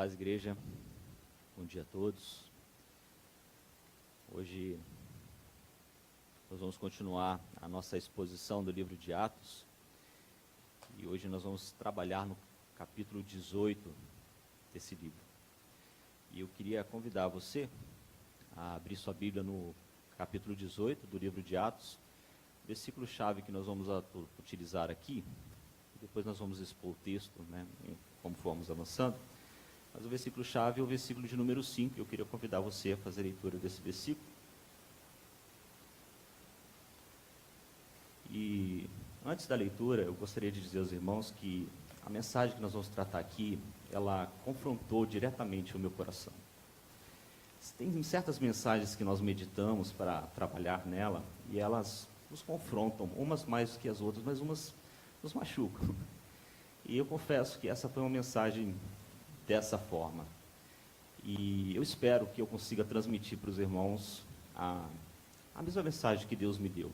paz, igreja. Bom dia a todos. Hoje nós vamos continuar a nossa exposição do livro de Atos. E hoje nós vamos trabalhar no capítulo 18 desse livro. E eu queria convidar você a abrir sua Bíblia no capítulo 18 do livro de Atos. O versículo-chave que nós vamos utilizar aqui, depois nós vamos expor o texto, como formos avançando. Mas o versículo-chave é o versículo de número 5. Eu queria convidar você a fazer a leitura desse versículo. E antes da leitura, eu gostaria de dizer aos irmãos que a mensagem que nós vamos tratar aqui, ela confrontou diretamente o meu coração. Tem certas mensagens que nós meditamos para trabalhar nela, e elas nos confrontam, umas mais do que as outras, mas umas nos machucam. E eu confesso que essa foi uma mensagem dessa forma. E eu espero que eu consiga transmitir para os irmãos a mesma mensagem que Deus me deu.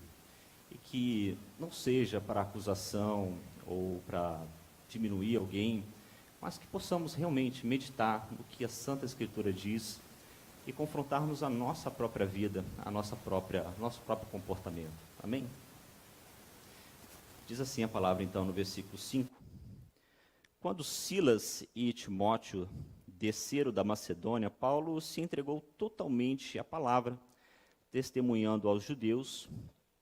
E que não seja para acusação ou para diminuir alguém, mas que possamos realmente meditar no que a Santa Escritura diz e confrontarmos a nossa própria vida, nosso próprio comportamento. Amém? Diz assim a palavra então no versículo 5. Quando Silas e Timóteo desceram da Macedônia, Paulo se entregou totalmente à palavra, testemunhando aos judeus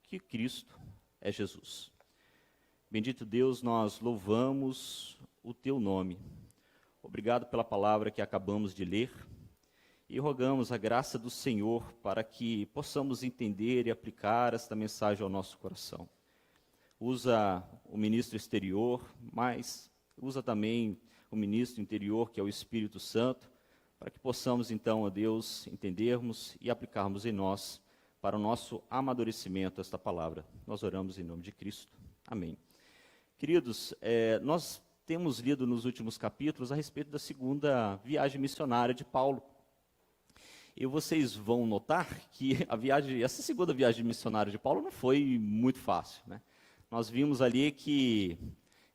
que Cristo é Jesus. Bendito Deus, nós louvamos o teu nome. Obrigado pela palavra que acabamos de ler e rogamos a graça do Senhor para que possamos entender e aplicar esta mensagem ao nosso coração. Usa o ministro exterior, mas usa também o ministro interior, que é o Espírito Santo, para que possamos então, ó Deus, entendermos e aplicarmos em nós, para o nosso amadurecimento, esta palavra. Nós oramos em nome de Cristo. Amém. Queridos, nós temos lido nos últimos capítulos a respeito da segunda viagem missionária de Paulo. E vocês vão notar que essa segunda viagem missionária de Paulo não foi muito fácil, né? Nós vimos ali que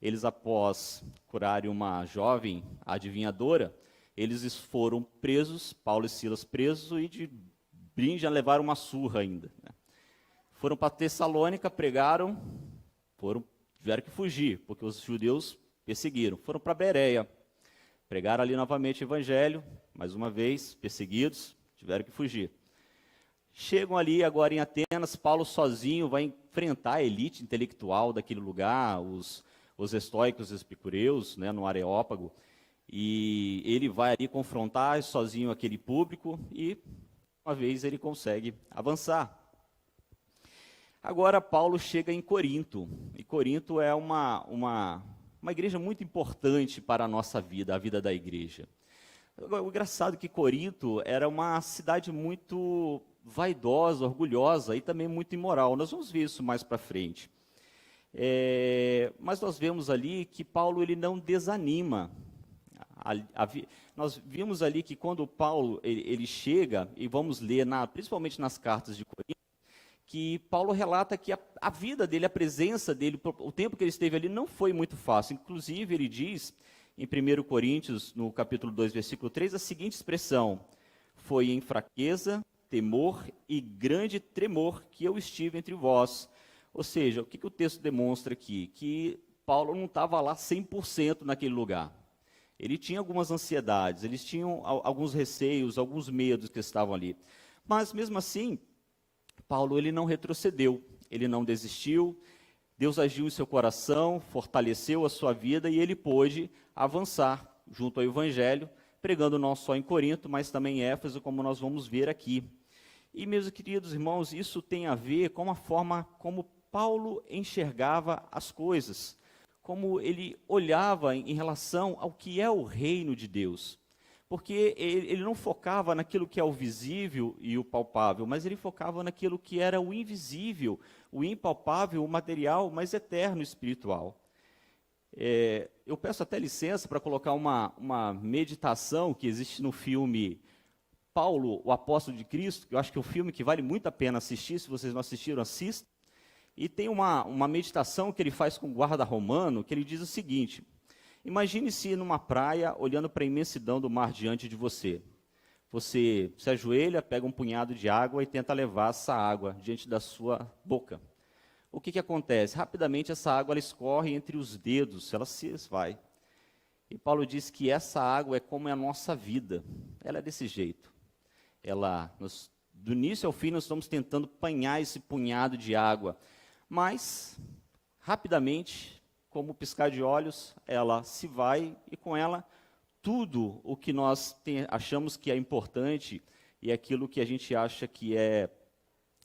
eles, após curarem uma jovem adivinhadora, eles foram presos, Paulo e Silas presos, e de brinde já levaram uma surra ainda, né? Foram para Tessalônica, pregaram, tiveram que fugir, porque os judeus perseguiram. Foram para Bereia, pregaram ali novamente o evangelho, mais uma vez, perseguidos, tiveram que fugir. Chegam ali agora em Atenas, Paulo sozinho vai enfrentar a elite intelectual daquele lugar, os estoicos e os epicureus, né, no Areópago, e ele vai ali confrontar sozinho aquele público e, uma vez, ele consegue avançar. Agora Paulo chega em Corinto, e Corinto é uma igreja muito importante para a nossa vida, a vida da igreja. O engraçado é que Corinto era uma cidade muito vaidosa, orgulhosa e também muito imoral. Nós vamos ver isso mais para frente. Mas nós vemos ali que Paulo ele não desanima. Nós vimos ali que quando Paulo ele chega, e vamos ler principalmente nas cartas de Corinto, que Paulo relata que a vida dele, a presença dele, o tempo que ele esteve ali não foi muito fácil. Inclusive ele diz em 1 Coríntios, no capítulo 2, versículo 3, a seguinte expressão: foi em fraqueza, temor e grande tremor que eu estive entre vós. Ou seja, o que o texto demonstra aqui? Que Paulo não estava lá 100% naquele lugar. Ele tinha algumas ansiedades, eles tinham alguns receios, alguns medos que estavam ali. Mas, mesmo assim, Paulo ele não retrocedeu, ele não desistiu. Deus agiu em seu coração, fortaleceu a sua vida e ele pôde avançar junto ao Evangelho, pregando não só em Corinto, mas também em Éfeso, como nós vamos ver aqui. E, meus queridos irmãos, isso tem a ver com a forma como Paulo enxergava as coisas, como ele olhava em relação ao que é o reino de Deus. Porque ele não focava naquilo que é o visível e o palpável, mas ele focava naquilo que era o invisível, o impalpável, o material, mas eterno, espiritual. Eu peço até licença para colocar uma meditação que existe no filme Paulo, o Apóstolo de Cristo, que eu acho que é um filme que vale muito a pena assistir. Se vocês não assistiram, assistam. E tem uma meditação que ele faz com o guarda romano, que ele diz o seguinte: Imagine-se numa praia, olhando para a imensidão do mar diante de você. Você se ajoelha, pega um punhado de água e tenta levar essa água diante da sua boca. O que acontece? Rapidamente essa água ela escorre entre os dedos, ela se esvai. E Paulo diz que essa água é como a nossa vida. Ela é desse jeito. Do início ao fim, nós estamos tentando apanhar esse punhado de água. Mas, rapidamente, como piscar de olhos, ela se vai e com ela tudo o que nós achamos que é importante e aquilo que a gente acha que é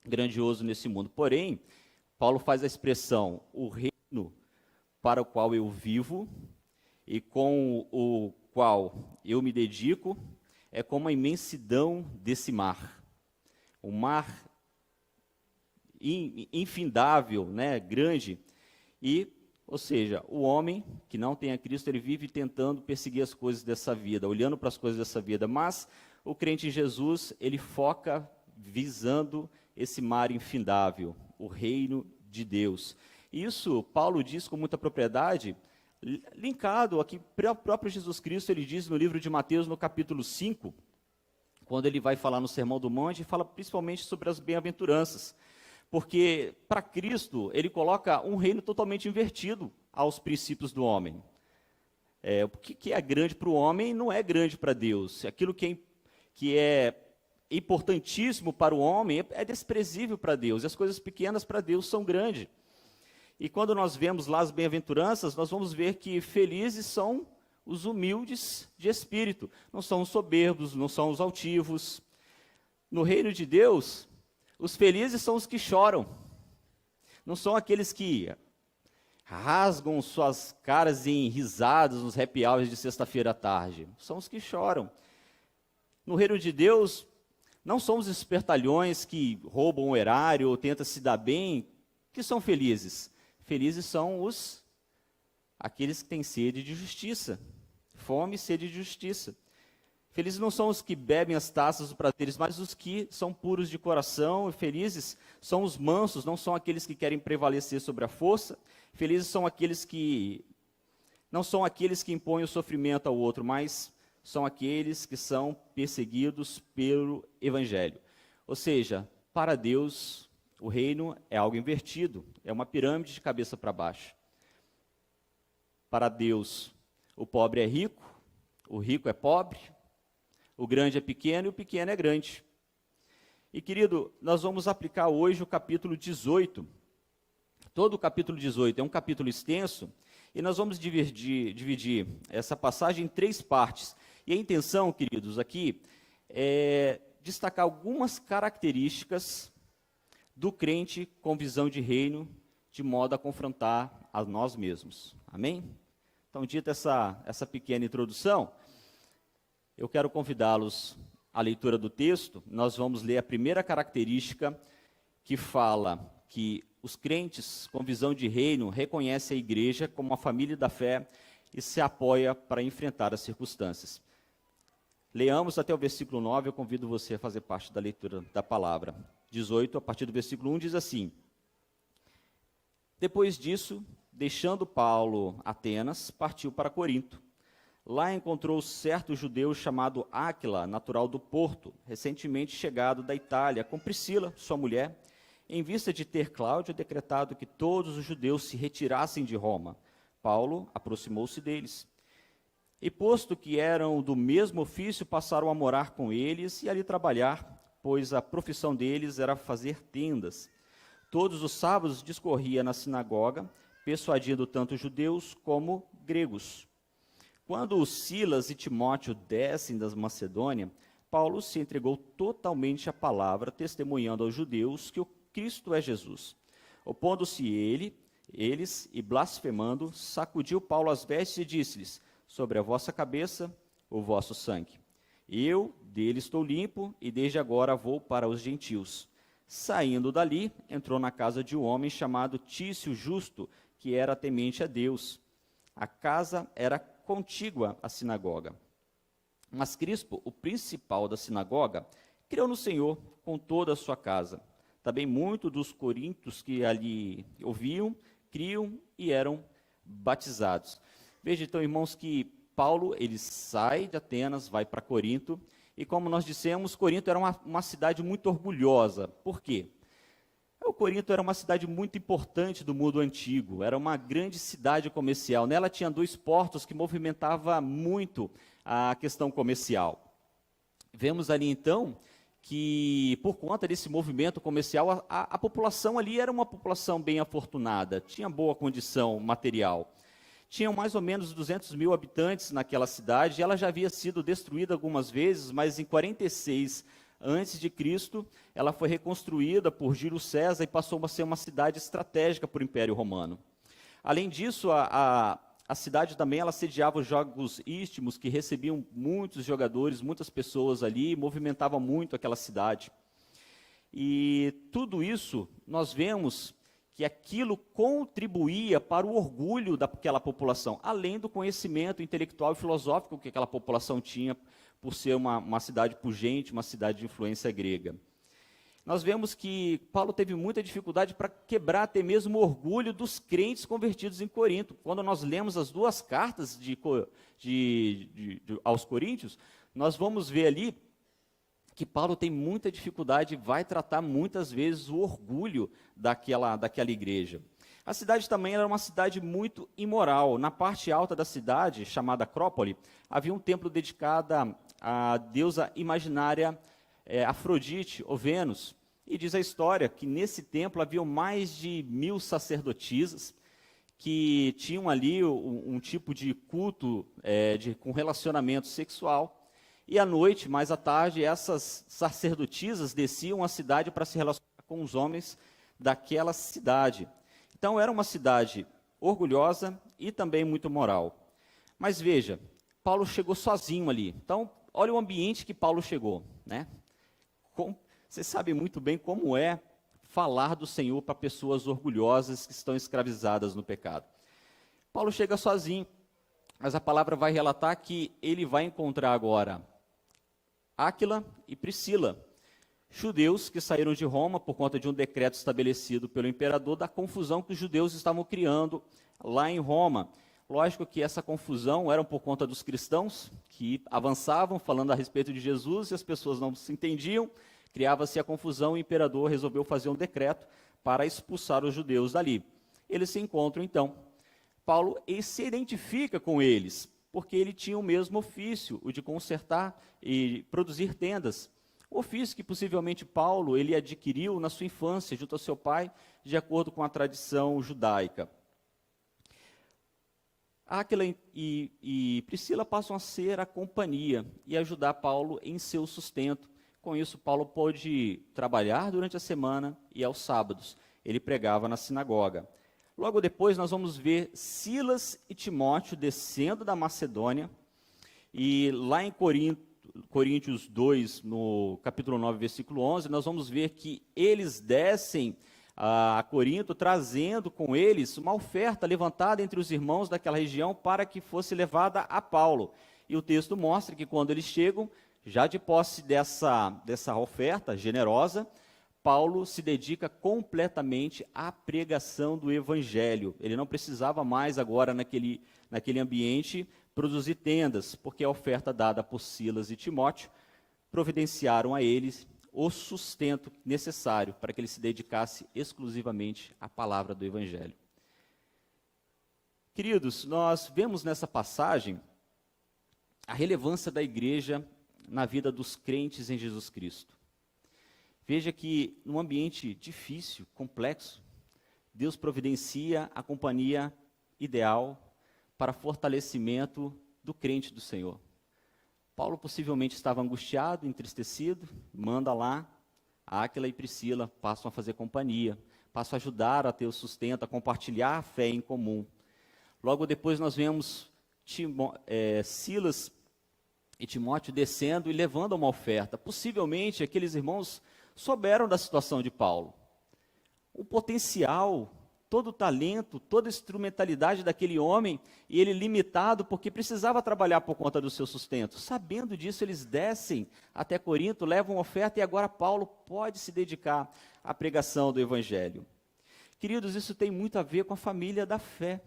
grandioso nesse mundo. Porém, Paulo faz a expressão, o reino para o qual eu vivo e com o qual eu me dedico é como a imensidão desse mar. Um mar infindável, né, grande, ou seja, o homem que não tem a Cristo, ele vive tentando perseguir as coisas dessa vida, olhando para as coisas dessa vida, mas o crente em Jesus, ele foca visando esse mar infindável, o reino de Deus. Isso Paulo diz com muita propriedade, linkado aqui, o próprio Jesus Cristo, ele diz no livro de Mateus, no capítulo 5, quando ele vai falar no Sermão do Monte, fala principalmente sobre as bem-aventuranças. Porque para Cristo, ele coloca um reino totalmente invertido aos princípios do homem. O que é grande para o homem não é grande para Deus. Aquilo que é importantíssimo para o homem é desprezível para Deus. E as coisas pequenas para Deus são grandes. E quando nós vemos lá as bem-aventuranças, nós vamos ver que felizes são os humildes de espírito. Não são os soberbos, não são os altivos. No reino de Deus, os felizes são os que choram. Não são aqueles que rasgam suas caras em risadas nos happy hours de sexta-feira à tarde. São os que choram. No reino de Deus, não são os espertalhões que roubam o erário ou tentam se dar bem, que são felizes. Felizes são aqueles que têm sede de justiça. Fome e sede de justiça. Felizes não são os que bebem as taças dos prazeres, mas os que são puros de coração. E felizes são os mansos, não são aqueles que querem prevalecer sobre a força. Felizes são aqueles que não são aqueles que impõem o sofrimento ao outro, mas são aqueles que são perseguidos pelo Evangelho. Ou seja, para Deus, o reino é algo invertido, é uma pirâmide de cabeça para baixo. Para Deus, o pobre é rico, o rico é pobre, o grande é pequeno e o pequeno é grande. E, querido, nós vamos aplicar hoje o capítulo 18. Todo o capítulo 18 é um capítulo extenso, e nós vamos dividir essa passagem em 3 partes. E a intenção, queridos, aqui é destacar algumas características do crente com visão de reino, de modo a confrontar a nós mesmos. Amém? Então, dita essa pequena introdução, eu quero convidá-los à leitura do texto. Nós vamos ler a primeira característica que fala que os crentes com visão de reino reconhecem a igreja como uma família da fé e se apoia para enfrentar as circunstâncias. Leamos até o versículo 9, eu convido você a fazer parte da leitura da palavra. 18, a partir do versículo 1, diz assim: Depois disso, deixando Paulo Atenas, partiu para Corinto. Lá encontrou certo judeu chamado Áquila, natural do Porto, recentemente chegado da Itália, com Priscila, sua mulher, em vista de ter Cláudio decretado que todos os judeus se retirassem de Roma. Paulo aproximou-se deles. E posto que eram do mesmo ofício, passaram a morar com eles e ali trabalhar, pois a profissão deles era fazer tendas. Todos os sábados discorria na sinagoga, persuadindo tanto judeus como gregos. Quando Silas e Timóteo descem da Macedônia, Paulo se entregou totalmente à palavra, testemunhando aos judeus que o Cristo é Jesus. Opondo-se eles e blasfemando, sacudiu Paulo as vestes e disse-lhes: Sobre a vossa cabeça o vosso sangue. Eu dele estou limpo e desde agora vou para os gentios. Saindo dali, entrou na casa de um homem chamado Tício Justo, que era temente a Deus. A casa era contígua à sinagoga. Mas Crispo, o principal da sinagoga, creu no Senhor com toda a sua casa. Também muitos dos coríntios que ali ouviam, criam e eram batizados. Veja então, irmãos, que Paulo, ele sai de Atenas, vai para Corinto, e como nós dissemos, Corinto era uma cidade muito orgulhosa. Por quê? O Corinto era uma cidade muito importante do mundo antigo, era uma grande cidade comercial. Nela tinha 2 portos que movimentava muito a questão comercial. Vemos ali então que, por conta desse movimento comercial, a população ali era uma população bem afortunada, tinha boa condição material. Tinham mais ou menos 200 mil habitantes naquela cidade, ela já havia sido destruída algumas vezes, mas em 46 antes de Cristo, ela foi reconstruída por Júlio César e passou a ser uma cidade estratégica para o Império Romano. Além disso, a cidade também ela sediava os Jogos Istmos, que recebiam muitos jogadores, muitas pessoas ali, movimentava muito aquela cidade. E tudo isso, nós vemos que aquilo contribuía para o orgulho daquela população, além do conhecimento intelectual e filosófico que aquela população tinha, por ser uma cidade pujante, uma cidade de influência grega. Nós vemos que Paulo teve muita dificuldade para quebrar até mesmo o orgulho dos crentes convertidos em Corinto. Quando nós lemos as 2 cartas aos Coríntios, nós vamos ver ali que Paulo tem muita dificuldade e vai tratar muitas vezes o orgulho daquela igreja. A cidade também era uma cidade muito imoral. Na parte alta da cidade, chamada Acrópole, havia um templo dedicado à deusa imaginária Afrodite, ou Vênus. E diz a história que nesse templo havia mais de 1000 sacerdotisas que tinham ali um tipo de culto com relacionamento sexual. E à noite, mais à tarde, essas sacerdotisas desciam à cidade para se relacionar com os homens daquela cidade. Então, era uma cidade orgulhosa e também muito moral. Mas veja, Paulo chegou sozinho ali. Então, olha o ambiente que Paulo chegou, né? Você sabe muito bem como é falar do Senhor para pessoas orgulhosas que estão escravizadas no pecado. Paulo chega sozinho, mas a palavra vai relatar que ele vai encontrar agora Áquila e Priscila, judeus que saíram de Roma por conta de um decreto estabelecido pelo imperador da confusão que os judeus estavam criando lá em Roma. Lógico que essa confusão era por conta dos cristãos que avançavam falando a respeito de Jesus e as pessoas não se entendiam, criava-se a confusão e o imperador resolveu fazer um decreto para expulsar os judeus dali. Eles se encontram então. Paulo se identifica com eles, porque ele tinha o mesmo ofício, o de consertar e produzir tendas. O ofício que possivelmente Paulo ele adquiriu na sua infância, junto ao seu pai, de acordo com a tradição judaica. Áquila e Priscila passam a ser a companhia e ajudar Paulo em seu sustento. Com isso, Paulo pôde trabalhar durante a semana e aos sábados. Ele pregava na sinagoga. Logo depois, nós vamos ver Silas e Timóteo descendo da Macedônia. E lá em Coríntios 2, no capítulo 9, versículo 11, nós vamos ver que eles descem a Corinto, trazendo com eles uma oferta levantada entre os irmãos daquela região para que fosse levada a Paulo. E o texto mostra que quando eles chegam, já de posse dessa oferta generosa, Paulo se dedica completamente à pregação do Evangelho. Ele não precisava mais agora naquele ambiente produzir tendas, porque a oferta dada por Silas e Timóteo providenciaram a eles o sustento necessário para que ele se dedicasse exclusivamente à palavra do Evangelho. Queridos, nós vemos nessa passagem a relevância da igreja na vida dos crentes em Jesus Cristo. Veja que num ambiente difícil, complexo, Deus providencia a companhia ideal para fortalecimento do crente do Senhor. Paulo possivelmente estava angustiado, entristecido, manda lá, Áquila e Priscila passam a fazer companhia, passam a ajudar a ter o sustento, a compartilhar a fé em comum. Logo depois nós vemos Silas e Timóteo descendo e levando uma oferta. Possivelmente aqueles irmãos souberam da situação de Paulo. O potencial, todo o talento, toda a instrumentalidade daquele homem, e ele limitado porque precisava trabalhar por conta do seu sustento. Sabendo disso, eles descem até Corinto, levam oferta e agora Paulo pode se dedicar à pregação do Evangelho. Queridos, isso tem muito a ver com a família da fé.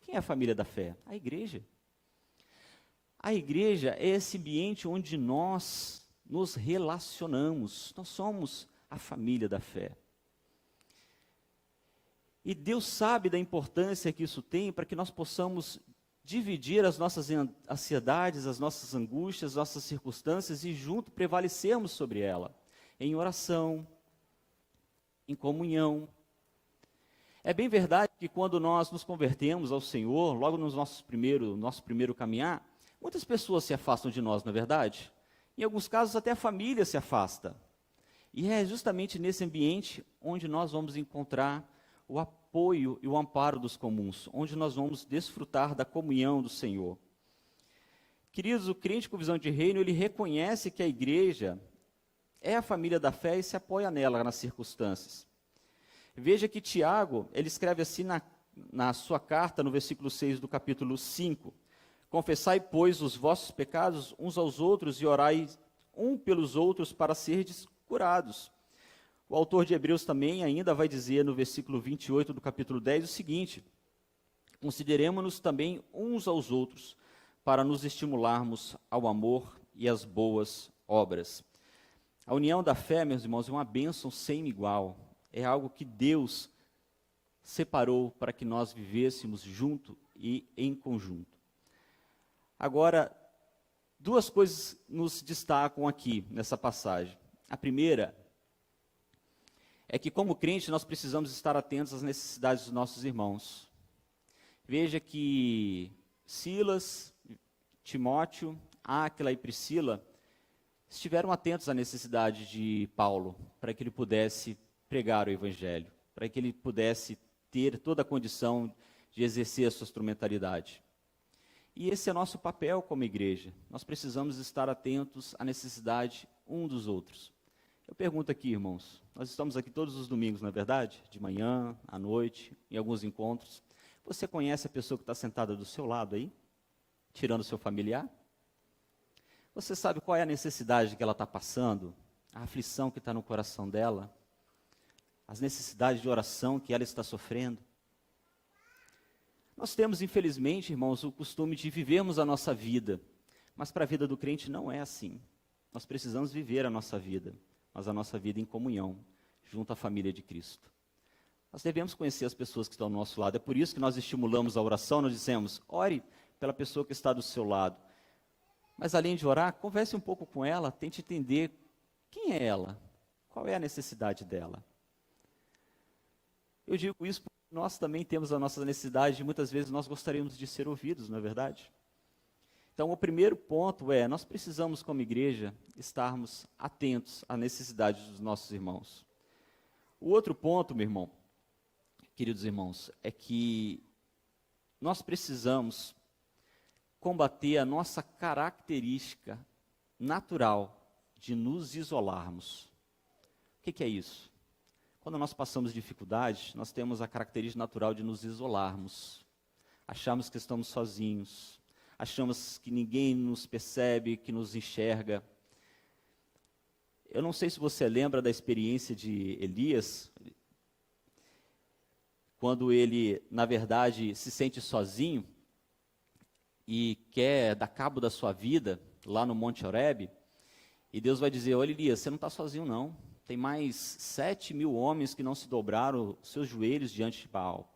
Quem é a família da fé? A igreja. A igreja é esse ambiente onde nós nos relacionamos. Nós somos a família da fé. E Deus sabe da importância que isso tem para que nós possamos dividir as nossas ansiedades, as nossas angústias, as nossas circunstâncias e junto prevalecermos sobre ela, em oração, em comunhão. É bem verdade que quando nós nos convertemos ao Senhor, logo no nosso primeiro caminhar, muitas pessoas se afastam de nós, não é verdade? Em alguns casos até a família se afasta. E é justamente nesse ambiente onde nós vamos encontrar o apoio e o amparo dos comuns, onde nós vamos desfrutar da comunhão do Senhor. Queridos, o crente com visão de reino, ele reconhece que a igreja é a família da fé e se apoia nela nas circunstâncias. Veja que Tiago, ele escreve assim na sua carta, no versículo 6 do capítulo 5, confessai, pois, os vossos pecados uns aos outros e orai um pelos outros para serdes curados. O autor de Hebreus também ainda vai dizer no versículo 28 do capítulo 10 o seguinte: consideremo-nos também uns aos outros para nos estimularmos ao amor e às boas obras. A união da fé, meus irmãos, é uma bênção sem igual. É algo que Deus separou para que nós vivêssemos junto e em conjunto. Agora, duas coisas nos destacam aqui nessa passagem. A primeira é que, como crente, nós precisamos estar atentos às necessidades dos nossos irmãos. Veja que Silas, Timóteo, Áquila e Priscila estiveram atentos à necessidade de Paulo, para que ele pudesse pregar o Evangelho, para que ele pudesse ter toda a condição de exercer a sua instrumentalidade. E esse é nosso papel como igreja. Nós precisamos estar atentos à necessidade um dos outros. Eu pergunto aqui, irmãos, nós estamos aqui todos os domingos, não é verdade? De manhã, à noite, em alguns encontros. Você conhece a pessoa que está sentada do seu lado aí? Tirando o seu familiar? Você sabe qual é a necessidade que ela está passando? A aflição que está no coração dela? As necessidades de oração que ela está sofrendo? Nós temos, infelizmente, irmãos, o costume de vivermos a nossa vida, mas para a vida do crente não é assim. Nós precisamos viver a nossa vida, mas a nossa vida em comunhão, junto à família de Cristo. Nós devemos conhecer as pessoas que estão ao nosso lado. É por isso que nós estimulamos a oração, nós dizemos, ore pela pessoa que está do seu lado. Mas além de orar, converse um pouco com ela, tente entender quem é ela, qual é a necessidade dela. Eu digo isso porque nós também temos a nossa necessidade, e muitas vezes nós gostaríamos de ser ouvidos, não é verdade? Então, o primeiro ponto é, nós precisamos, como igreja, estarmos atentos à necessidade dos nossos irmãos. O outro ponto, meu irmão, queridos irmãos, é que nós precisamos combater a nossa característica natural de nos isolarmos. O que é isso? Quando nós passamos dificuldades, nós temos a característica natural de nos isolarmos. Achamos que estamos sozinhos. Achamos que ninguém nos percebe, que nos enxerga. Eu não sei se você lembra da experiência de Elias, quando ele, na verdade, se sente sozinho e quer dar cabo da sua vida lá no Monte Horebe, e Deus vai dizer, olha Elias, você não está sozinho não, tem mais 7.000 homens que não se dobraram os seus joelhos diante de Baal.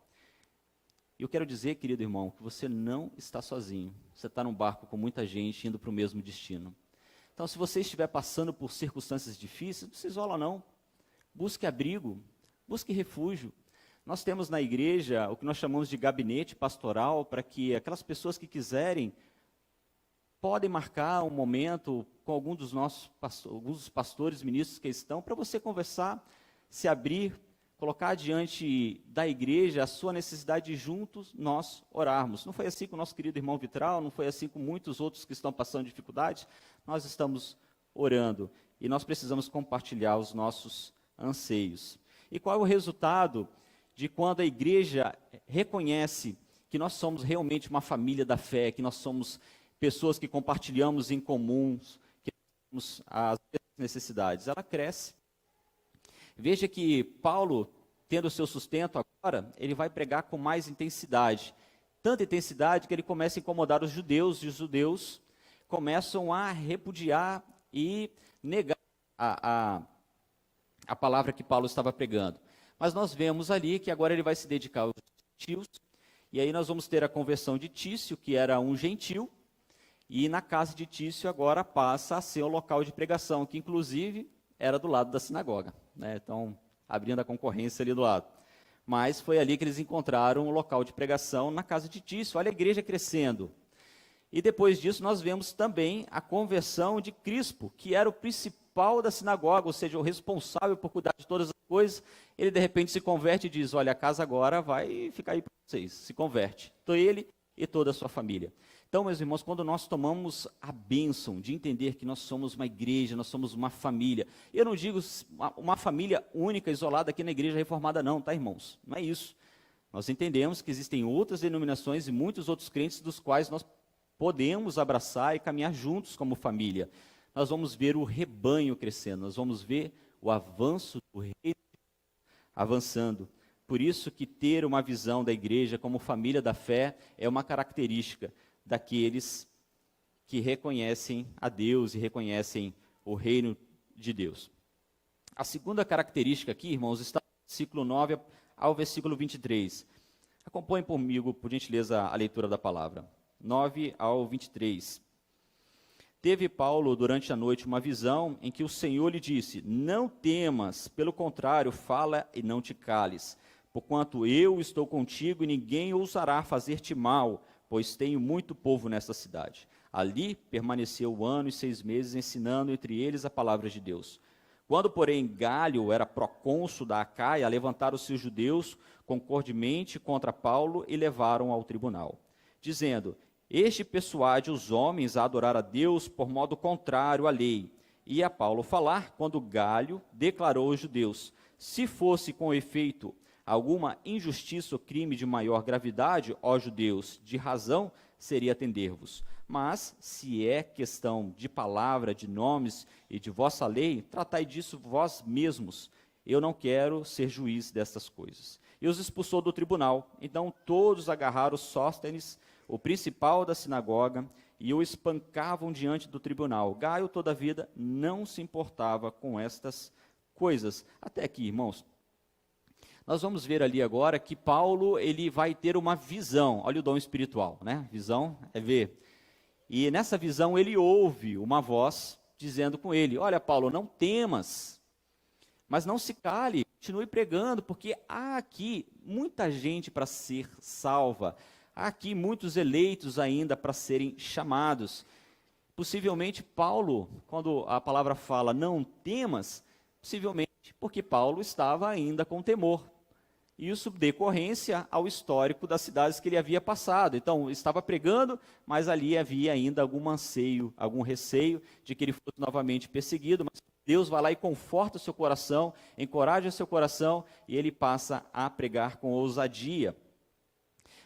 E eu quero dizer, querido irmão, que você não está sozinho, você está num barco com muita gente indo para o mesmo destino. Então, se você estiver passando por circunstâncias difíceis, não se isola não, busque abrigo, busque refúgio. Nós temos na igreja o que nós chamamos de gabinete pastoral, para que aquelas pessoas que quiserem, podem marcar um momento com alguns dos pastores, ministros que estão, para você conversar, se abrir, colocar diante da igreja a sua necessidade de juntos nós orarmos. Não foi assim com o nosso querido irmão Vitral, não foi assim com muitos outros que estão passando dificuldades, nós estamos orando e nós precisamos compartilhar os nossos anseios. E qual é o resultado de quando a igreja reconhece que nós somos realmente uma família da fé, que nós somos pessoas que compartilhamos em comuns, que temos as necessidades? Ela cresce. Veja que Paulo, tendo o seu sustento agora, ele vai pregar com mais intensidade. tanta intensidade que ele começa a incomodar os judeus, e os judeus começam a repudiar e negar a palavra que Paulo estava pregando. Mas nós vemos ali que agora ele vai se dedicar aos gentios, e aí nós vamos ter a conversão de Tício, que era um gentil, e na casa de Tício agora passa a ser o local de pregação, que inclusive era do lado da sinagoga, né? Então, abrindo a concorrência ali do lado. Mas foi ali que eles encontraram o local de pregação, na casa de Tício. Olha a igreja crescendo. E depois disso nós vemos também a conversão de Crispo, que era o principal da sinagoga, ou seja, o responsável por cuidar de todas as coisas. Ele de repente se converte e diz: olha, a casa agora vai ficar aí para vocês. Se converte. Então ele e toda a sua família. Então, meus irmãos, quando nós tomamos a bênção de entender que nós somos uma igreja, nós somos uma família, eu não digo uma família única, isolada aqui na igreja reformada não, tá, irmãos? Não é isso. Nós entendemos que existem outras denominações e muitos outros crentes dos quais nós podemos abraçar e caminhar juntos como família. Nós vamos ver o rebanho crescendo, nós vamos ver o avanço do reino avançando. Por isso que ter uma visão da igreja como família da fé é uma característica daqueles que reconhecem a Deus e reconhecem o reino de Deus. A segunda característica aqui, irmãos, está no versículo 9 ao versículo 23. Acompanhem comigo, por gentileza, a leitura da palavra. 9 ao 23. Teve Paulo durante a noite uma visão em que o Senhor lhe disse: não temas, pelo contrário, fala e não te cales, porquanto eu estou contigo e ninguém ousará fazer-te mal, pois tenho muito povo nesta cidade. Ali permaneceu 1 ano e 6 meses, ensinando entre eles a palavra de Deus. Quando, porém, Gálio era procônsul da Acaia, levantaram-se os judeus concordemente contra Paulo e levaram ao tribunal, dizendo: este persuade os homens a adorar a Deus por modo contrário à lei. E a Paulo falar, quando Gálio declarou aos judeus: se fosse com efeito alguma injustiça ou crime de maior gravidade, ó judeus, de razão seria atender-vos. Mas, se é questão de palavra, de nomes e de vossa lei, tratai disso vós mesmos. Eu não quero ser juiz destas coisas. E os expulsou do tribunal. Então todos agarraram Sóstenes, o principal da sinagoga, e o espancavam diante do tribunal. Gaio, toda a vida, não se importava com estas coisas. Até aqui, irmãos, nós vamos ver ali agora que Paulo ele vai ter uma visão. Olha o dom espiritual, né? Visão é ver. E nessa visão ele ouve uma voz dizendo com ele: olha, Paulo, não temas, mas não se cale, continue pregando, porque há aqui muita gente para ser salva. Há aqui muitos eleitos ainda para serem chamados. Possivelmente Paulo, quando a palavra fala não temas, possivelmente porque Paulo estava ainda com temor. Isso decorrência ao histórico das cidades que ele havia passado. Então, estava pregando, mas ali havia ainda algum anseio, algum receio de que ele fosse novamente perseguido. Mas Deus vai lá e conforta o seu coração, encoraja o seu coração, e ele passa a pregar com ousadia.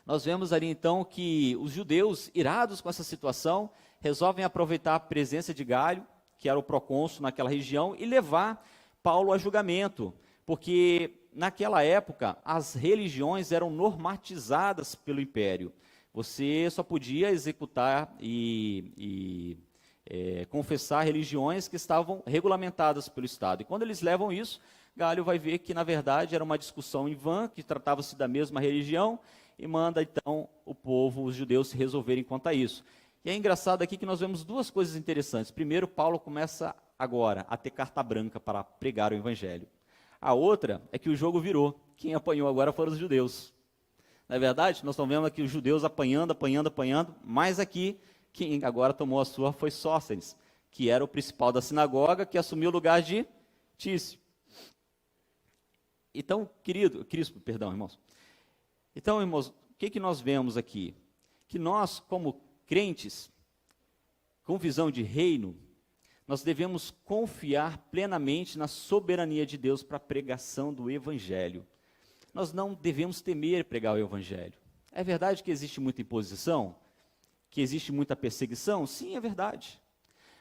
Nós vemos ali então que os judeus, irados com essa situação, resolvem aproveitar a presença de Gálio, que era o procônsul naquela região, e levar Paulo a julgamento, porque naquela época as religiões eram normatizadas pelo império. Você só podia executar e confessar religiões que estavam regulamentadas pelo Estado. E quando eles levam isso, Gálio vai ver que na verdade era uma discussão em vão, que tratava-se da mesma religião, e manda então o povo, os judeus, se resolverem quanto a isso. E é engraçado aqui que nós vemos duas coisas interessantes. Primeiro, Paulo começa agora a ter carta branca para pregar o evangelho. A outra é que o jogo virou. Quem apanhou agora foram os judeus. Não é verdade? Nós estamos vendo aqui os judeus apanhando, mas aqui quem agora tomou a sua foi Sóstenes, que era o principal da sinagoga, que assumiu o lugar de Tício. Então, Crispo, irmãos. Então, irmãos, o que nós vemos aqui? Que nós, como crentes, com visão de reino, nós devemos confiar plenamente na soberania de Deus para a pregação do Evangelho. Nós não devemos temer pregar o Evangelho. É verdade que existe muita imposição? Que existe muita perseguição? Sim, é verdade.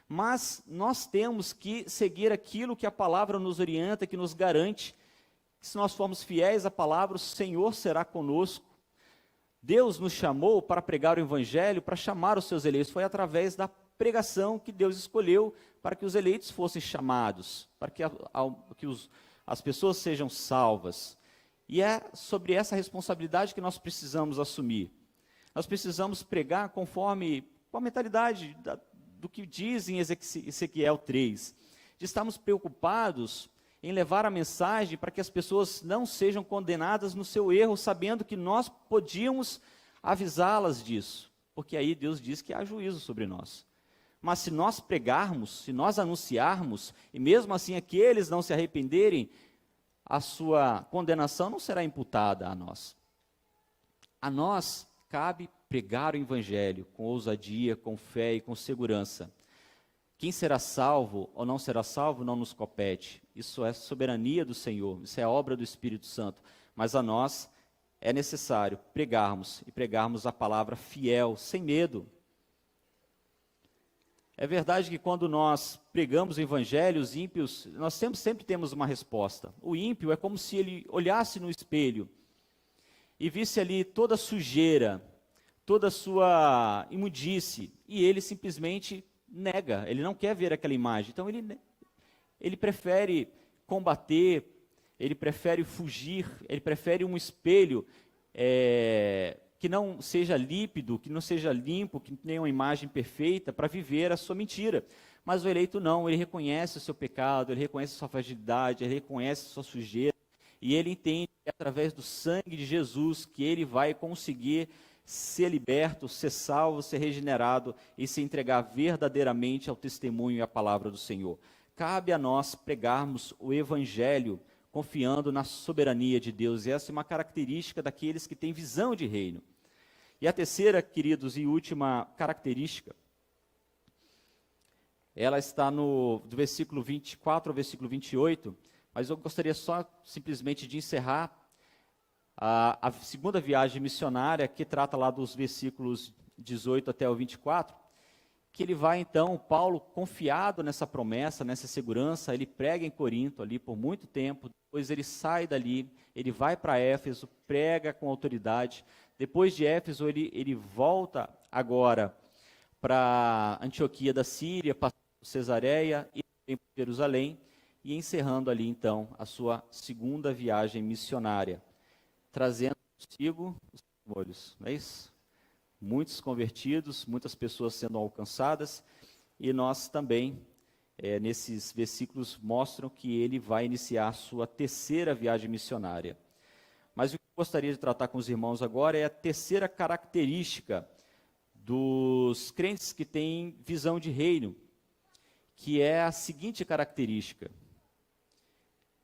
Mas nós temos que seguir aquilo que a palavra nos orienta, que nos garante, que se nós formos fiéis à palavra, o Senhor será conosco. Deus nos chamou para pregar o evangelho, para chamar os seus eleitos. Foi através da pregação que Deus escolheu para que os eleitos fossem chamados, para que, as pessoas sejam salvas. E é sobre essa responsabilidade que nós precisamos assumir. Nós precisamos pregar conforme com a mentalidade do que diz em Ezequiel 3, de estarmos preocupados em levar a mensagem para que as pessoas não sejam condenadas no seu erro, sabendo que nós podíamos avisá-las disso, porque aí Deus diz que há juízo sobre nós. Mas se nós pregarmos, se nós anunciarmos, e mesmo assim aqueles não se arrependerem, a sua condenação não será imputada a nós. A nós cabe pregar o evangelho com ousadia, com fé e com segurança. Quem será salvo ou não será salvo não nos compete. Isso é soberania do Senhor, isso é obra do Espírito Santo. Mas a nós é necessário pregarmos, e pregarmos a palavra fiel, sem medo. É verdade que quando nós pregamos o evangelho, os ímpios, nós sempre temos uma resposta. O ímpio é como se ele olhasse no espelho e visse ali toda a sujeira, toda a sua imundície, e ele simplesmente nega, ele não quer ver aquela imagem. Então ele prefere combater, ele prefere fugir, ele prefere um espelho que não seja límpido, que não seja limpo, que tenha uma imagem perfeita para viver a sua mentira. Mas o eleito não, ele reconhece o seu pecado, ele reconhece a sua fragilidade, ele reconhece a sua sujeira, e ele entende que através do sangue de Jesus que ele vai conseguir ser liberto, ser salvo, ser regenerado e se entregar verdadeiramente ao testemunho e à palavra do Senhor. Cabe a nós pregarmos o evangelho confiando na soberania de Deus, e essa é uma característica daqueles que têm visão de reino. E a terceira, queridos, e última característica, ela está do versículo 24 ao versículo 28, mas eu gostaria só simplesmente de encerrar a segunda viagem missionária, que trata lá dos versículos 18 até o 24, que ele vai então, Paulo, confiado nessa promessa, nessa segurança, ele prega em Corinto ali por muito tempo, depois ele sai dali, ele vai para Éfeso, prega com autoridade, depois de Éfeso ele volta agora para Antioquia da Síria, passando por Cesareia e também por Jerusalém, e encerrando ali então a sua segunda viagem missionária, trazendo consigo os testemunhos, não é isso? Muitos convertidos, muitas pessoas sendo alcançadas, e nós também, nesses versículos, mostram que ele vai iniciar a sua terceira viagem missionária. Mas o que eu gostaria de tratar com os irmãos agora é a terceira característica dos crentes que têm visão de reino, que é a seguinte característica: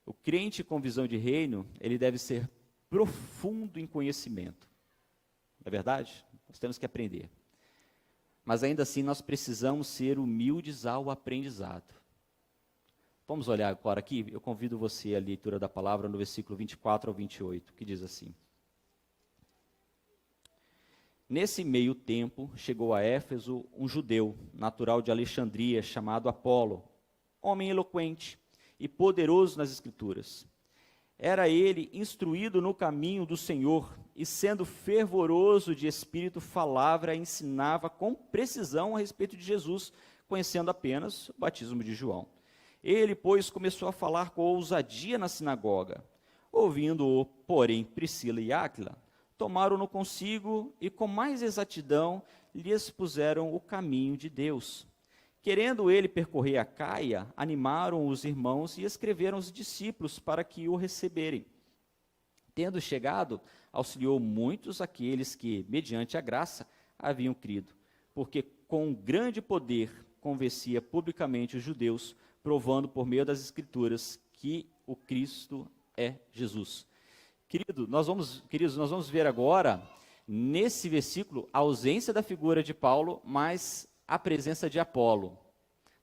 o crente com visão de reino, ele deve ser profundo em conhecimento. Não é verdade? Nós temos que aprender. Mas ainda assim nós precisamos ser humildes ao aprendizado. Vamos olhar agora aqui, eu convido você à leitura da palavra no versículo 24 ao 28, que diz assim: Nesse meio tempo, chegou a Éfeso um judeu, natural de Alexandria, chamado Apolo, homem eloquente e poderoso nas Escrituras. Era ele instruído no caminho do Senhor, e sendo fervoroso de espírito, falava e ensinava com precisão a respeito de Jesus, conhecendo apenas o batismo de João. Ele, pois, começou a falar com ousadia na sinagoga. Ouvindo-o, porém, Priscila e Áquila, tomaram-no consigo e com mais exatidão lhe expuseram o caminho de Deus. Querendo ele percorrer a Caia, animaram os irmãos e escreveram os discípulos para que o receberem. Tendo chegado, auxiliou muitos aqueles que, mediante a graça, haviam crido, porque com grande poder convencia publicamente os judeus, provando por meio das Escrituras que o Cristo é Jesus. Queridos, nós vamos ver agora, nesse versículo, a ausência da figura de Paulo, mas a presença de Apolo.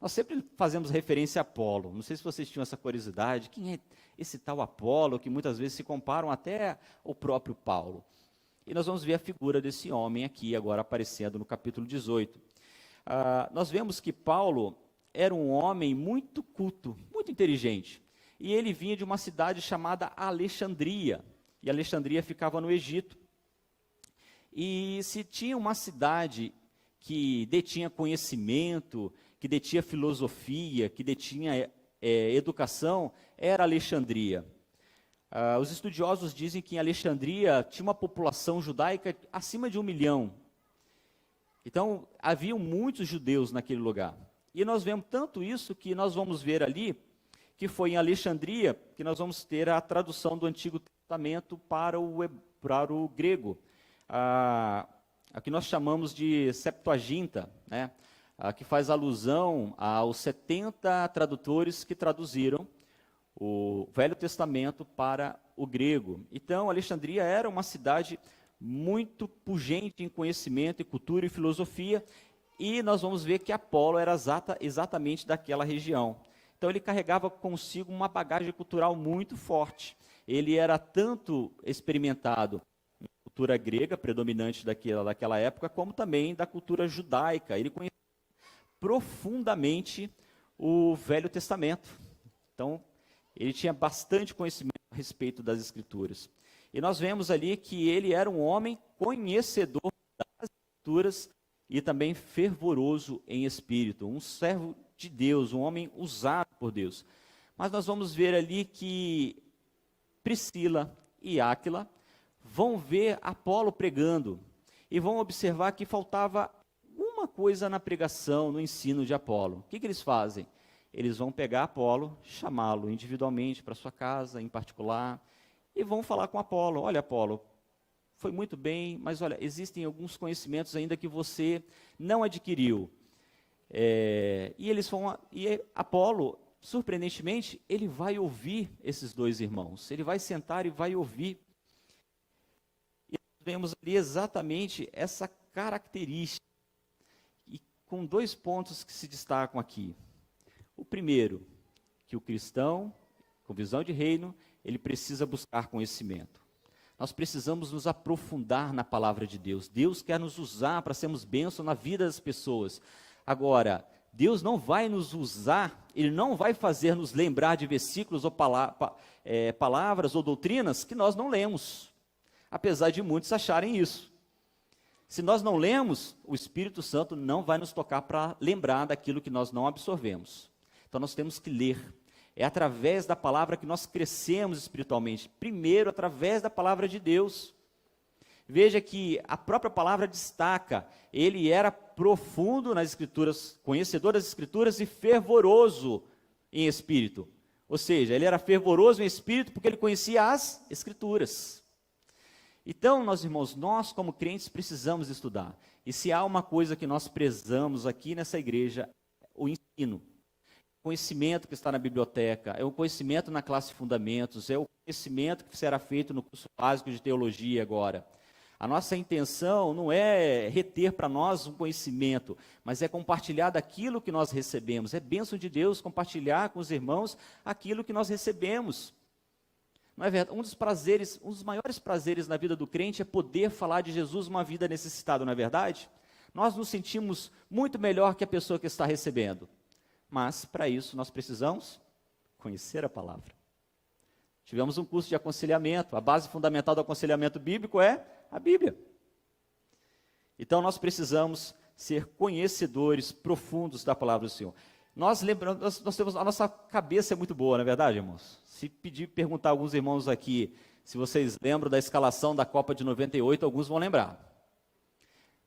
Nós sempre fazemos referência a Apolo. Não sei se vocês tinham essa curiosidade. Quem é esse tal Apolo, que muitas vezes se comparam até ao próprio Paulo? E nós vamos ver a figura desse homem aqui, agora aparecendo no capítulo 18. Nós vemos que Paulo era um homem muito culto, muito inteligente. E ele vinha de uma cidade chamada Alexandria. E Alexandria ficava no Egito. E se tinha uma cidade que detinha conhecimento, que detinha filosofia, que detinha educação, era Alexandria. Os estudiosos dizem que em Alexandria tinha uma população judaica acima de 1 milhão. Então, haviam muitos judeus naquele lugar. E nós vemos tanto isso que nós vamos ver ali, que foi em Alexandria que nós vamos ter a tradução do Antigo Testamento para o grego. A que nós chamamos de Septuaginta, né? Que faz alusão aos 70 tradutores que traduziram o Velho Testamento para o grego. Então, Alexandria era uma cidade muito pujante em conhecimento, e cultura e filosofia, e nós vamos ver que Apolo era exatamente daquela região. Então, ele carregava consigo uma bagagem cultural muito forte. Ele era tanto experimentado na cultura grega, predominante daquela época, como também da cultura judaica. Ele conhecia profundamente o Velho Testamento. Então, ele tinha bastante conhecimento a respeito das Escrituras. E nós vemos ali que ele era um homem conhecedor das Escrituras e também fervoroso em espírito, um servo de Deus, um homem usado por Deus. Mas nós vamos ver ali que Priscila e Áquila vão ver Apolo pregando e vão observar que faltava uma coisa na pregação, no ensino de Apolo. O que eles fazem? Eles vão pegar Apolo, chamá-lo individualmente para sua casa, em particular, e vão falar com Apolo. Olha, Apolo, foi muito bem, mas olha, existem alguns conhecimentos ainda que você não adquiriu. E Apolo, surpreendentemente, ele vai ouvir esses dois irmãos. Ele vai sentar e vai ouvir. E nós vemos ali exatamente essa característica, e com 2 pontos que se destacam aqui. O primeiro, que o cristão, com visão de reino, ele precisa buscar conhecimento. Nós precisamos nos aprofundar na palavra de Deus. Deus quer nos usar para sermos bênção na vida das pessoas. Agora, Deus não vai nos usar, Ele não vai fazer nos lembrar de versículos ou palavras ou doutrinas que nós não lemos, apesar de muitos acharem isso. Se nós não lemos, o Espírito Santo não vai nos tocar para lembrar daquilo que nós não absorvemos. Então nós temos que ler. É através da palavra que nós crescemos espiritualmente. Primeiro, através da palavra de Deus. Veja que a própria palavra destaca, ele era profundo nas Escrituras, conhecedor das Escrituras e fervoroso em espírito. Ou seja, ele era fervoroso em espírito porque ele conhecia as Escrituras. Então, meus irmãos, nós como crentes precisamos estudar. E se há uma coisa que nós prezamos aqui nessa igreja, o ensino. O conhecimento que está na biblioteca, é o conhecimento na classe de fundamentos, é o conhecimento que será feito no curso básico de teologia agora. A nossa intenção não é reter para nós um conhecimento, mas é compartilhar daquilo que nós recebemos. É bênção de Deus compartilhar com os irmãos aquilo que nós recebemos. Não é verdade? Um dos maiores prazeres na vida do crente é poder falar de Jesus uma vida necessitada, não é verdade? Nós nos sentimos muito melhor que a pessoa que está recebendo. Mas, para isso, nós precisamos conhecer a palavra. Tivemos um curso de aconselhamento. A base fundamental do aconselhamento bíblico é a Bíblia. Então, nós precisamos ser conhecedores profundos da palavra do Senhor. Nós temos, a nossa cabeça é muito boa, não é verdade, irmãos? Se perguntar a alguns irmãos aqui, se vocês lembram da escalação da Copa de 98, alguns vão lembrar.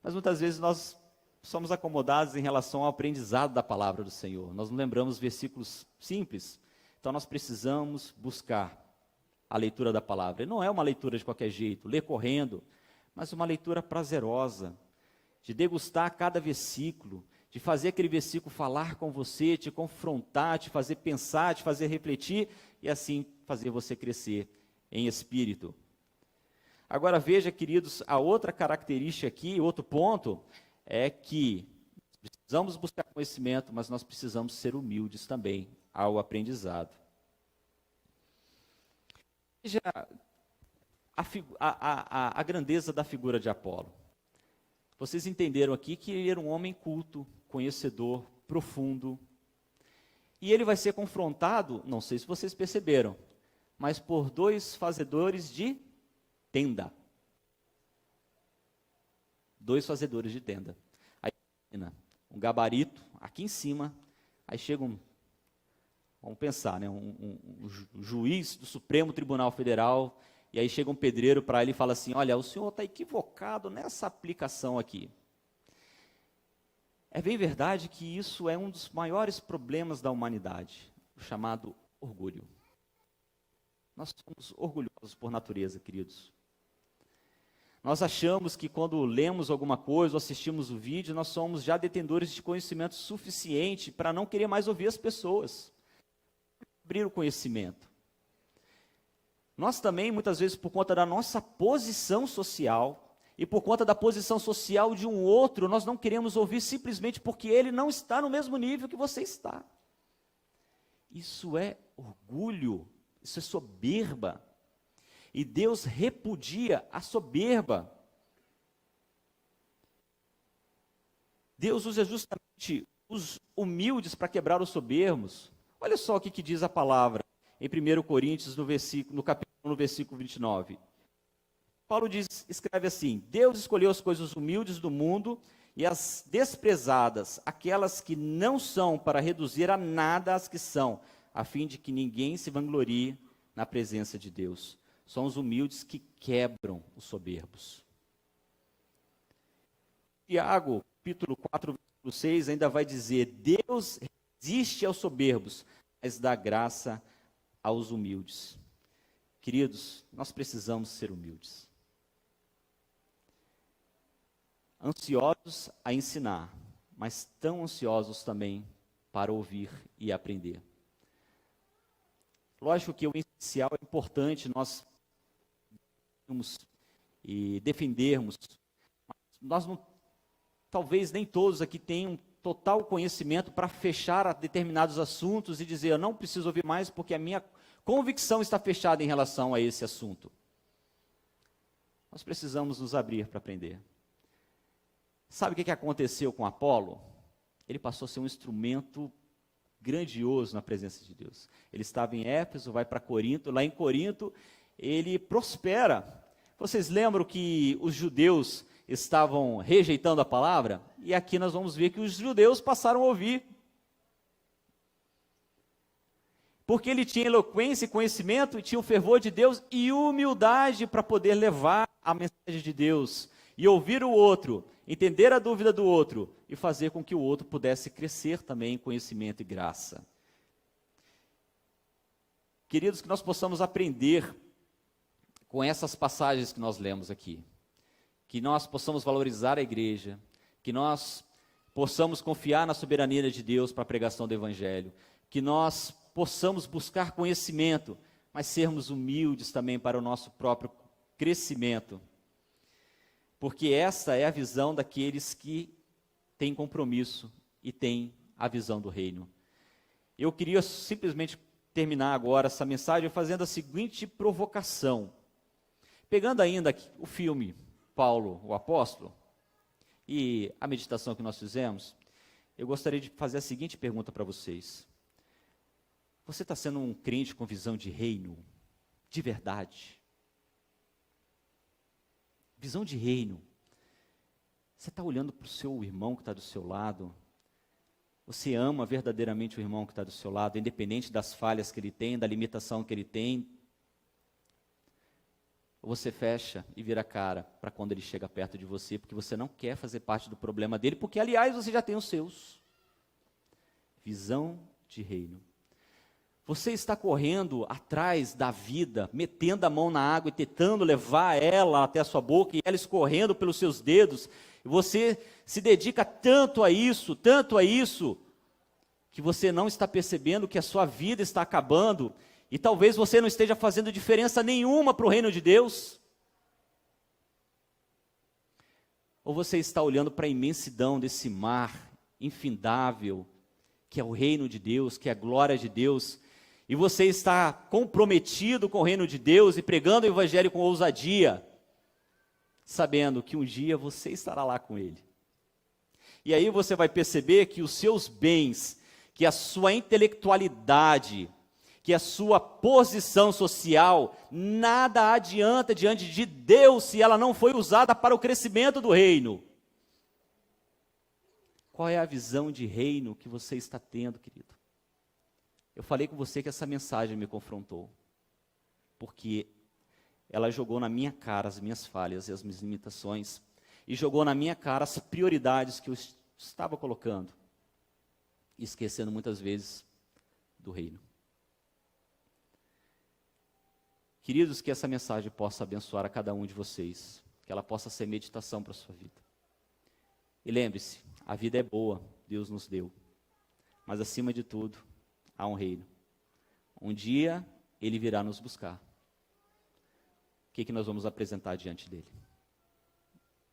Mas muitas vezes nós somos acomodados em relação ao aprendizado da palavra do Senhor. Nós não lembramos versículos simples. Então nós precisamos buscar a leitura da palavra. E não é uma leitura de qualquer jeito, ler correndo, mas uma leitura prazerosa, de degustar cada versículo, de fazer aquele versículo falar com você, te confrontar, te fazer pensar, te fazer refletir, e assim fazer você crescer em espírito. Agora veja, queridos, a outra característica aqui, outro ponto, é que precisamos buscar conhecimento, mas nós precisamos ser humildes também ao aprendizado. Veja a grandeza da figura de Apolo. Vocês entenderam aqui que ele era um homem culto, conhecedor, profundo. E ele vai ser confrontado, não sei se vocês perceberam, mas por 2 fazedores de tenda. 2 fazedores de tenda. Aí, um gabarito aqui em cima, aí chega vamos pensar, né, um juiz do Supremo Tribunal Federal, e aí chega um pedreiro para ele e fala assim, olha, o senhor está equivocado nessa aplicação aqui. É bem verdade que isso é um dos maiores problemas da humanidade, o chamado orgulho. Nós somos orgulhosos por natureza, queridos. Nós achamos que quando lemos alguma coisa ou assistimos o vídeo, nós somos já detentores de conhecimento suficiente para não querer mais ouvir as pessoas. Abrir o conhecimento. Nós também, muitas vezes, por conta da nossa posição social e por conta da posição social de um outro, nós não queremos ouvir simplesmente porque ele não está no mesmo nível que você está. Isso é orgulho, isso é soberba. E Deus repudia a soberba. Deus usa justamente os humildes para quebrar os soberbos. Olha só o que diz a palavra em 1 Coríntios, no capítulo 29. Paulo escreve assim, Deus escolheu as coisas humildes do mundo e as desprezadas, aquelas que não são, para reduzir a nada as que são, a fim de que ninguém se vanglorie na presença de Deus. São os humildes que quebram os soberbos. Tiago, capítulo 4, versículo 6, ainda vai dizer, Deus resiste aos soberbos, mas dá graça aos humildes. Queridos, nós precisamos ser humildes. Ansiosos a ensinar, mas tão ansiosos também para ouvir e aprender. Lógico que o essencial é importante nós e defendermos, mas talvez nem todos aqui tenham total conhecimento para fechar a determinados assuntos e dizer, eu não preciso ouvir mais porque a minha convicção está fechada em relação a esse assunto. Nós precisamos nos abrir para aprender. Sabe o que aconteceu com Apolo? Ele passou a ser um instrumento grandioso na presença de Deus. Ele estava em Éfeso, vai para Corinto, lá em Corinto ele prospera. Vocês lembram que os judeus estavam rejeitando a palavra? E aqui nós vamos ver que os judeus passaram a ouvir. Porque ele tinha eloquência e conhecimento, e tinha o fervor de Deus e humildade para poder levar a mensagem de Deus. E ouvir o outro, entender a dúvida do outro, e fazer com que o outro pudesse crescer também em conhecimento e graça. Queridos, que nós possamos aprender com essas passagens que nós lemos aqui. Que nós possamos valorizar a igreja, que nós possamos confiar na soberania de Deus para a pregação do Evangelho, que nós possamos buscar conhecimento, mas sermos humildes também para o nosso próprio crescimento, porque essa é a visão daqueles que têm compromisso e têm a visão do reino. Eu queria simplesmente terminar agora essa mensagem fazendo a seguinte provocação, pegando ainda o filme Paulo, o Apóstolo, e a meditação que nós fizemos, eu gostaria de fazer a seguinte pergunta para vocês. Você está sendo um crente com visão de reino, de verdade? Visão de reino. Você está olhando para o seu irmão que está do seu lado? Você ama verdadeiramente o irmão que está do seu lado, independente das falhas que ele tem, da limitação que ele tem? Ou você fecha e vira a cara para quando ele chega perto de você, porque você não quer fazer parte do problema dele, porque, aliás, você já tem os seus. Visão de reino. Você está correndo atrás da vida, metendo a mão na água e tentando levar ela até a sua boca, e ela escorrendo pelos seus dedos, e você se dedica tanto a isso, que você não está percebendo que a sua vida está acabando, e talvez você não esteja fazendo diferença nenhuma para o reino de Deus. Ou você está olhando para a imensidão desse mar infindável, que é o reino de Deus, que é a glória de Deus, e você está comprometido com o reino de Deus e pregando o evangelho com ousadia, sabendo que um dia você estará lá com ele. E aí você vai perceber que os seus bens, que a sua intelectualidade, que a sua posição social, nada adianta diante de Deus se ela não foi usada para o crescimento do reino. Qual é a visão de reino que você está tendo, querido? Eu falei com você que essa mensagem me confrontou, porque ela jogou na minha cara as minhas falhas e as minhas limitações, e jogou na minha cara as prioridades que eu estava colocando, esquecendo muitas vezes do reino. Queridos, que essa mensagem possa abençoar a cada um de vocês, que ela possa ser meditação para a sua vida. E lembre-se, a vida é boa, Deus nos deu, mas acima de tudo, há um reino. Um dia, Ele virá nos buscar. O que nós vamos apresentar diante dEle?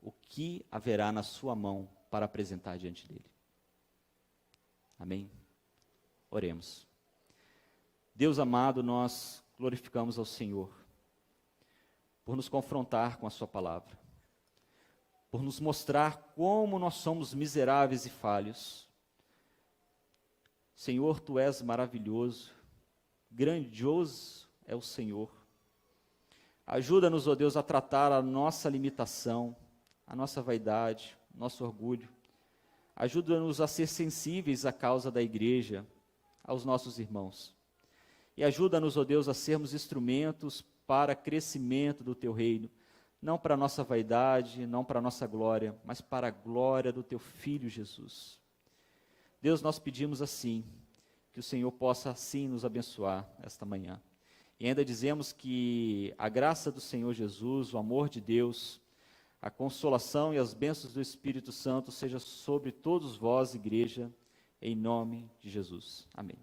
O que haverá na sua mão para apresentar diante dEle? Amém? Oremos. Deus amado, nós glorificamos ao Senhor por nos confrontar com a sua palavra, por nos mostrar como nós somos miseráveis e falhos. Senhor, Tu és maravilhoso, grandioso é o Senhor. Ajuda-nos, ó Deus, a tratar a nossa limitação, a nossa vaidade, nosso orgulho. Ajuda-nos a ser sensíveis à causa da igreja, aos nossos irmãos. E ajuda-nos, ó Deus, a sermos instrumentos para crescimento do Teu reino, não para a nossa vaidade, não para a nossa glória, mas para a glória do Teu Filho Jesus. Deus, nós pedimos assim, que o Senhor possa assim nos abençoar esta manhã. E ainda dizemos que a graça do Senhor Jesus, o amor de Deus, a consolação e as bênçãos do Espírito Santo seja sobre todos vós, igreja, em nome de Jesus. Amém.